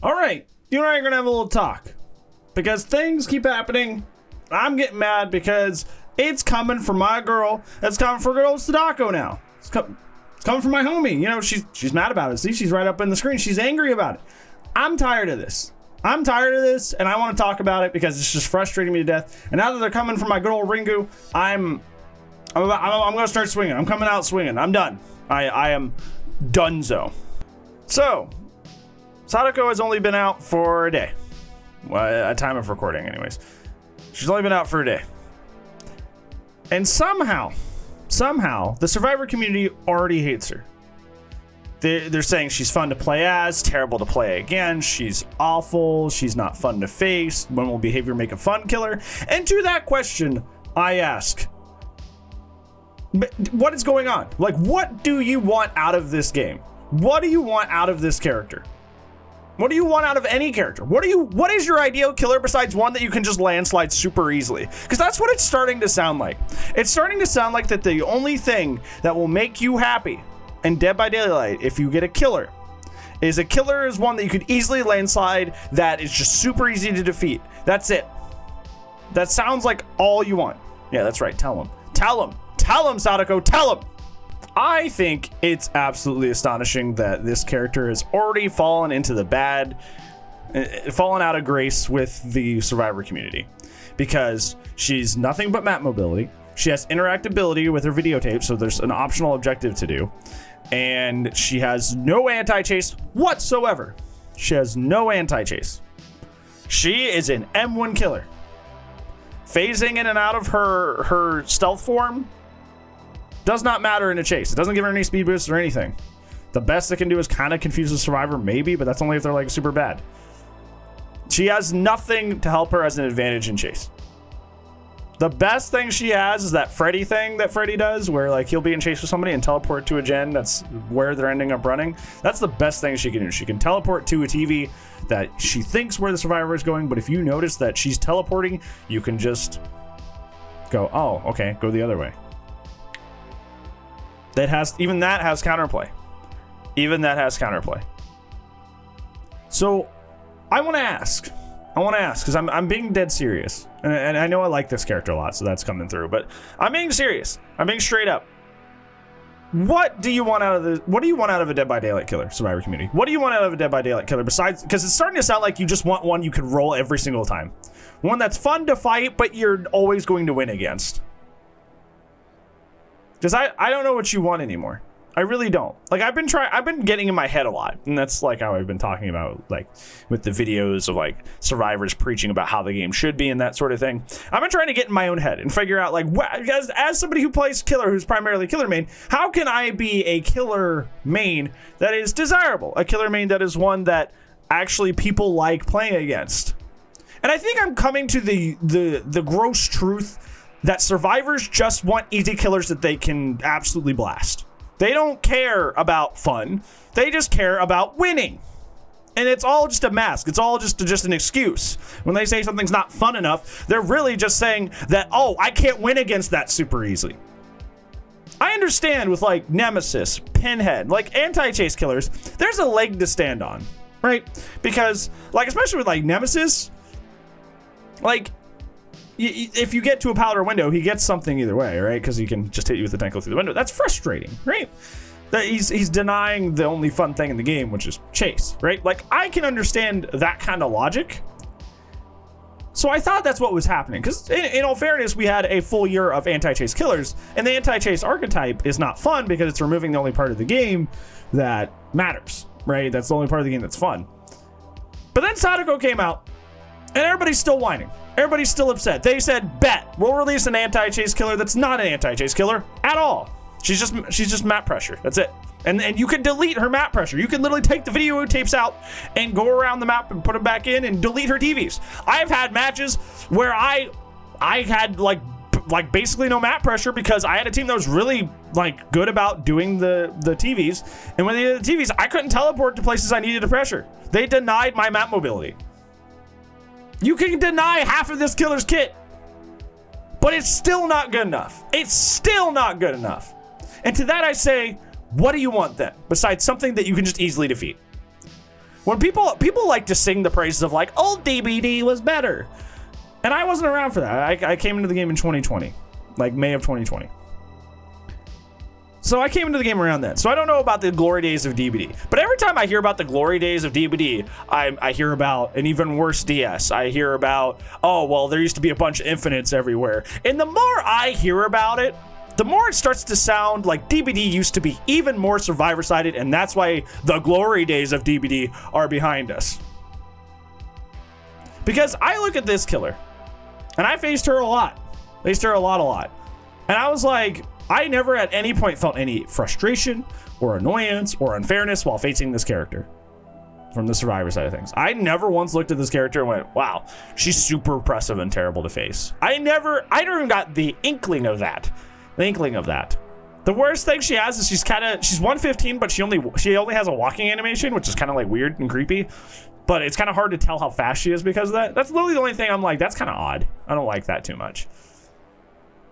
All right, you and I are going to have a little talk because things keep happening. I'm getting mad because it's coming for my girl. It's coming for good old Sadako now. It's coming from my homie. You know, she's mad about it. See, she's right up in the screen. She's angry about it. I'm tired of this. And I want to talk about it because it's just frustrating me to death. And now that they're coming from my good old Ringu, I'm going to start swinging. I'm coming out swinging. I'm done. I am donezo. So, Sadako has only been out for a day. Well, at time of recording, anyways. She's only been out for a day. And somehow, the Survivor community already hates her. They're saying she's fun to play as, terrible to play against, she's awful, she's not fun to face, when will behavior make a fun killer? And to that question, I ask, what is going on? Like, what do you want out of this game? What do you want out of this character? What do you want out of any character? What is your ideal killer besides one that you can just landslide super easily? Because that's what it's starting to sound like. It's starting to sound like that the only thing that will make you happy in Dead by Daylight, if you get a killer is one that you could easily landslide, that is just super easy to defeat. That's it. That sounds like all you want. Yeah, that's right. Tell him, Sadako, tell him. I think it's absolutely astonishing that this character has already fallen into the fallen out of grace with the Survivor community, because she's nothing but map mobility. She has interactability with her videotape, so there's an optional objective to do. And she has no anti-chase whatsoever. She has no anti-chase. She is an M1 killer. Phasing in and out of her stealth form does not matter in a chase. It doesn't give her any speed boosts or anything. The best it can do is kind of confuse the survivor, maybe, but that's only if they're like super bad. She has nothing to help her as an advantage in chase. The best thing she has is that Freddy thing that Freddy does, where like he'll be in chase with somebody and teleport to a gen that's where they're ending up running. That's the best thing she can do. She can teleport to a TV that she thinks where the survivor is going, but if you notice that she's teleporting, you can just go, oh, okay, go the other way. Even that has counterplay. So I want to ask because I'm being dead serious, and I know I like this character a lot, so that's coming through, but I'm being serious. I'm being straight up. What do you want out of a Dead by Daylight killer, Survivor community? What do you want out of a Dead by Daylight killer besides, because it's starting to sound like you just want one you can roll every single time. One that's fun to fight, but you're always going to win against. Because I don't know what you want anymore. I really don't. Like, I've been getting in my head a lot, and that's like how I've been talking about, like, with the videos of like survivors preaching about how the game should be and that sort of thing. I've been trying to get in my own head and figure out, like, as somebody who plays killer, who's primarily killer main, how can I be a killer main that is desirable? A killer main that is one that actually people like playing against. And I think I'm coming to the gross truth that survivors just want easy killers that they can absolutely blast. They don't care about fun. They just care about winning. And it's all just a mask. It's all just an excuse. When they say something's not fun enough, they're really just saying that, oh, I can't win against that super easily. I understand with like Nemesis, Pinhead, like anti-chase killers, there's a leg to stand on, right? Because like, especially with like Nemesis, like, if you get to a powder window, he gets something either way, right? Because he can just hit you with the tentacle through the window. That's frustrating, right? That he's denying the only fun thing in the game, which is chase, right? Like, I can understand that kind of logic. So I thought that's what was happening. Because in all fairness, we had a full year of anti-chase killers. And the anti-chase archetype is not fun because it's removing the only part of the game that matters, right? That's the only part of the game that's fun. But then Sadako came out, and everybody's still whining. Everybody's still upset. They said, bet, we'll release an anti-chase killer that's not an anti-chase killer at all. She's just map pressure. That's it. And you can delete her map pressure. You can literally take the video tapes out and go around the map and put them back in and delete her TVs. I've had matches where I had like basically no map pressure because I had a team that was really like good about doing the TVs. And when they did the TVs, I couldn't teleport to places I needed to pressure. They denied my map mobility. You can deny half of this killer's kit, but it's still not good enough. It's still not good enough. And to that I say, what do you want then, besides something that you can just easily defeat? When people like to sing the praises of like old DBD was better, and I wasn't around for that. I came into the game in 2020, like May of 2020. So I came into the game around then. So I don't know about the glory days of DBD. But every time I hear about the glory days of DBD, I hear about an even worse DS. I hear about, oh, well, there used to be a bunch of infinites everywhere. And the more I hear about it, the more it starts to sound like DBD used to be even more survivor-sided, and that's why the glory days of DBD are behind us. Because I look at this killer, and I faced her a lot. Faced her a lot. And I was like, I never at any point felt any frustration or annoyance or unfairness while facing this character from the survivor side of things. I never once looked at this character and went, wow, she's super oppressive and terrible to face. I never even got the inkling of that. The worst thing she has is she's 115, but she only has a walking animation, which is kind of like weird and creepy. But it's kind of hard to tell how fast she is because of that. That's literally the only thing I'm like, that's kind of odd. I don't like that too much.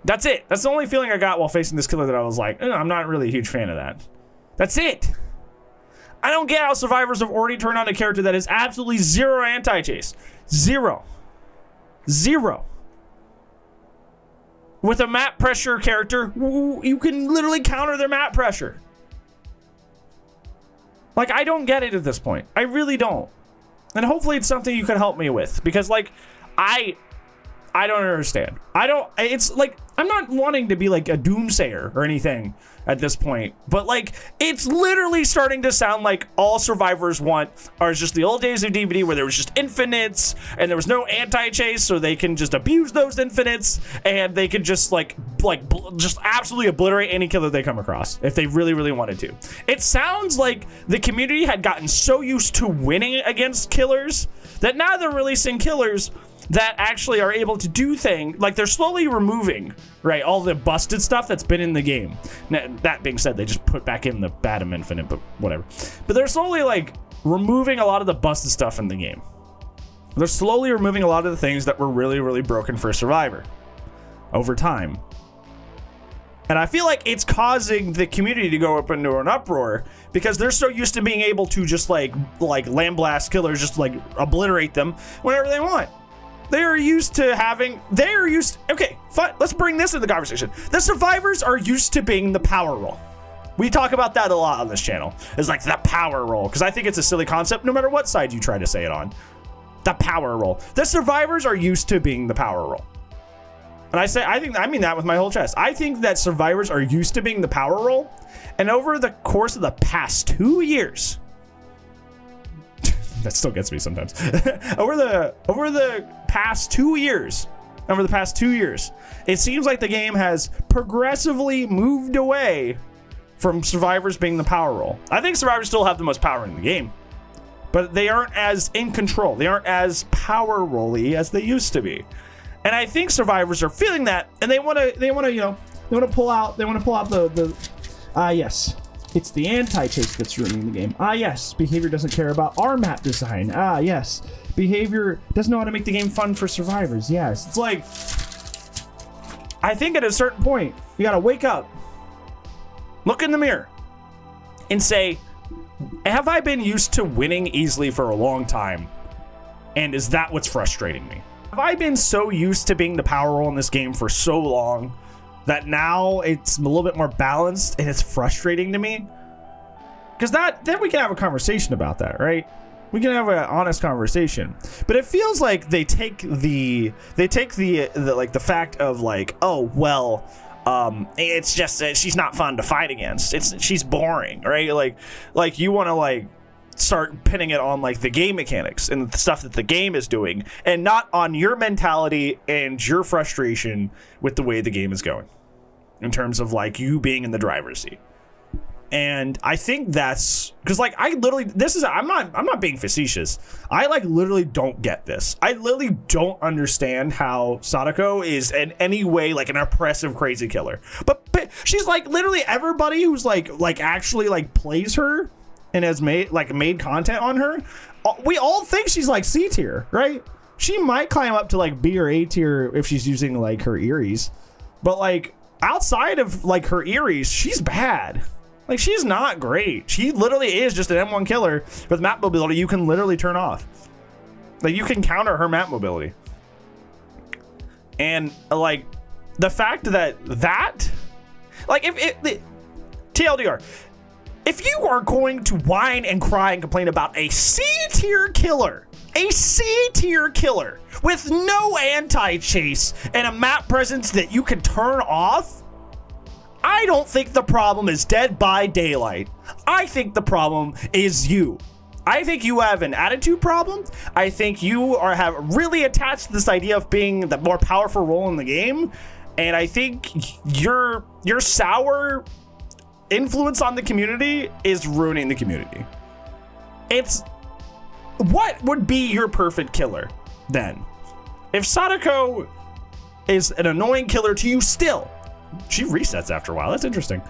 That's it. That's the only feeling I got while facing this killer that I was like, I'm not really a huge fan of that. That's it. I don't get how survivors have already turned on a character that is absolutely zero anti-chase. Zero. With a map pressure character, you can literally counter their map pressure. Like, I don't get it at this point. I really don't. And hopefully it's something you can help me with. Because, like, I don't understand. It's like, I'm not wanting to be like a doomsayer or anything at this point, but like, it's literally starting to sound like all survivors want are just the old days of DBD where there was just infinites and there was no anti-chase, so they can just abuse those infinites and they can just just absolutely obliterate any killer they come across if they really, really wanted to. It sounds like the community had gotten so used to winning against killers that now they're releasing killers that actually are able to do things, like they're slowly removing, right, all the busted stuff that's been in the game. Now, that being said, they just put back in the Batum Infinite, but whatever. But they're slowly, like, removing a lot of the busted stuff in the game. They're slowly removing a lot of the things that were really, really broken for Survivor over time. And I feel like it's causing the community to go up into an uproar because they're so used to being able to just, like land blast killers, just, like, obliterate them whenever they want. Okay, fine, let's bring this into the conversation. The survivors are used to being the power role. We talk about that a lot on this channel. It's like the power role, because I think it's a silly concept no matter what side you try to say it on. The power role. The survivors are used to being the power role. And I mean that with my whole chest. I think that survivors are used to being the power role, and over the course of the past 2 years, that still gets me sometimes. over the past 2 years, it seems like the game has progressively moved away from survivors being the power role. I think survivors still have the most power in the game, but they aren't as in control. They aren't as power roly as they used to be. And I think survivors are feeling that, and they want to pull out the yes. It's the anti-chase that's ruining the game. Yes. Behavior doesn't care about our map design. Yes. Behavior doesn't know how to make the game fun for survivors. Yes. It's like, I think at a certain point, you gotta wake up, look in the mirror, and say, have I been used to winning easily for a long time? And is that what's frustrating me? Have I been so used to being the power role in this game for so long that now it's a little bit more balanced and it's frustrating to me? Because then we can have a conversation about that, right? We can have an honest conversation. But it feels like they take the fact of like, oh well, it's just that she's not fun to fight against. She's boring, right? Like you want to like start pinning it on like the game mechanics and the stuff that the game is doing, and not on your mentality and your frustration with the way the game is going in terms of like you being in the driver's seat. And I think that's because like I'm not being facetious. I like literally don't get this. I literally don't understand how Sadako is in any way like an oppressive crazy killer. But she's like literally everybody who's like actually like plays her and has made content on her, we all think she's like C tier, right? She might climb up to like B or A tier if she's using like her Eries, but like outside of like her Eries, she's bad. Like, she's not great. She literally is just an M1 killer with map mobility you can literally turn off. Like, you can counter her map mobility. And, like, the fact that, like, TLDR, if you are going to whine and cry and complain about a C-tier killer with no anti-chase and a map presence that you can turn off, I don't think the problem is Dead by Daylight. I think the problem is you. I think you have an attitude problem. I think you have really attached to this idea of being the more powerful role in the game. And I think your sour influence on the community is ruining the community. What would be your perfect killer then? If Sadako is an annoying killer to you still, she resets after a while. That's interesting.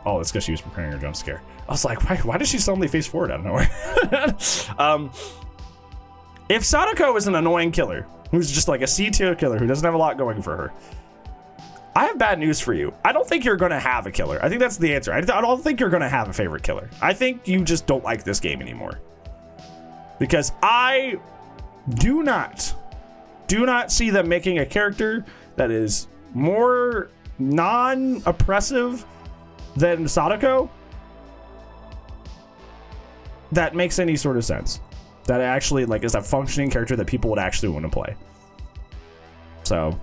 Oh, it's because she was preparing her jump scare. I was like, why did she suddenly face forward out of nowhere? If Sadako is an annoying killer, who's just like a C-tier killer who doesn't have a lot going for her, I have bad news for you. I don't think you're going to have a killer. I think that's the answer. I don't think you're going to have a favorite killer. I think you just don't like this game anymore. Because I do not see them making a character that is more non-oppressive than Sadako that makes any sort of sense. That actually like is a functioning character that people would actually want to play. So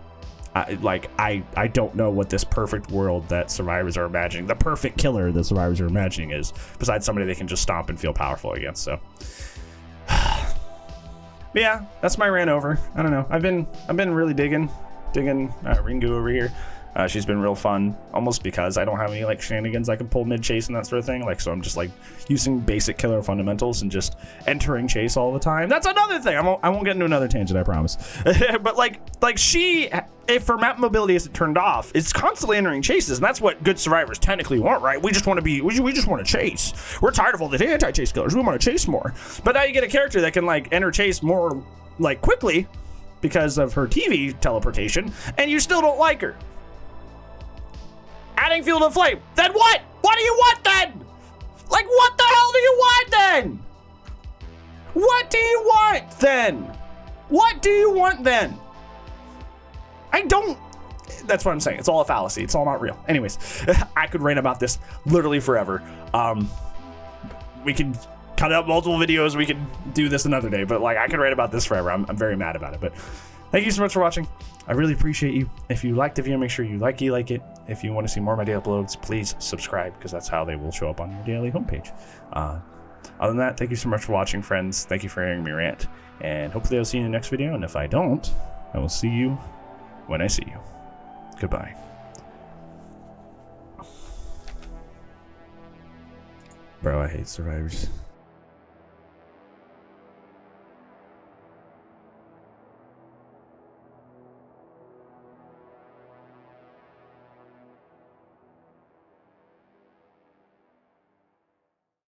I don't know what this perfect world that survivors are imagining, the perfect killer that survivors are imagining is, besides somebody they can just stomp and feel powerful against. So but yeah, that's my rant over. I don't know. I've been really digging Ringu over here. She's been real fun, almost because I don't have any like shenanigans I can pull mid chase and that sort of thing. Like, so I'm just like using basic killer fundamentals and just entering chase all the time. That's another thing. I won't get into another tangent, I promise. But like she, if her map mobility isn't turned off, it's constantly entering chases, and that's what good survivors technically want, right? We just want to we just want to chase. We're tired of all the anti-chase killers. We want to chase more. But now you get a character that can like enter chase more like quickly because of her TV teleportation, and you still don't like her. Adding fuel to flame. Then what? What do you want then? Like, what the hell do you want then? What do you want then? What do you want then? I don't. That's what I'm saying. It's all a fallacy. It's all not real. Anyways, I could rant about this literally forever. We can cut out multiple videos. We can do this another day. But like, I could rant about this forever. I'm very mad about it. But thank you so much for watching. I really appreciate you. If you liked the video, make sure you like it. If you want to see more of my daily uploads, please subscribe, because that's how they will show up on your daily homepage. Other than that, thank you so much for watching, friends. Thank you for hearing me rant, and hopefully I'll see you in the next video. And if I don't, I will see you when I see you. Goodbye. Bro, I hate survivors.